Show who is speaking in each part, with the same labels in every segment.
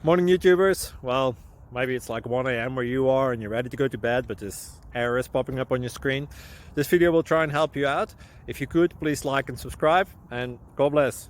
Speaker 1: Morning, YouTubers. Well, maybe it's like 1 a.m. where you are and you're ready to go to bed, but this error is popping up on your screen. This video will try and help you out. If you could, please like and subscribe, and God bless.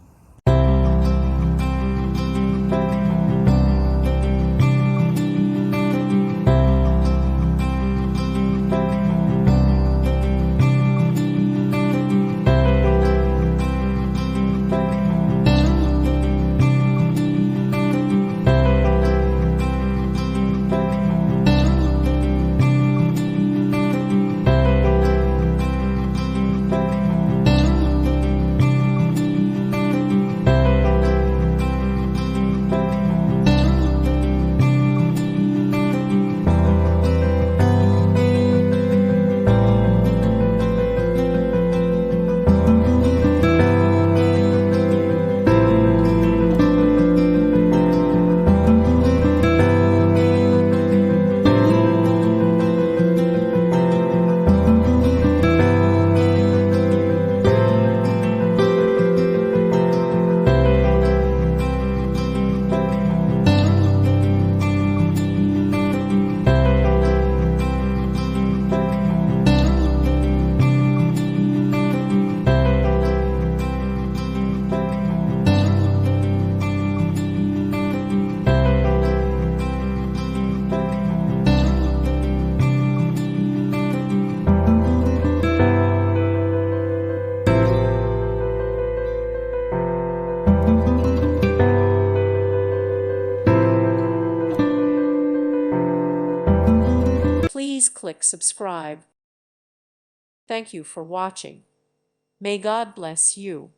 Speaker 2: Please click subscribe. Thank you for watching. May God bless you.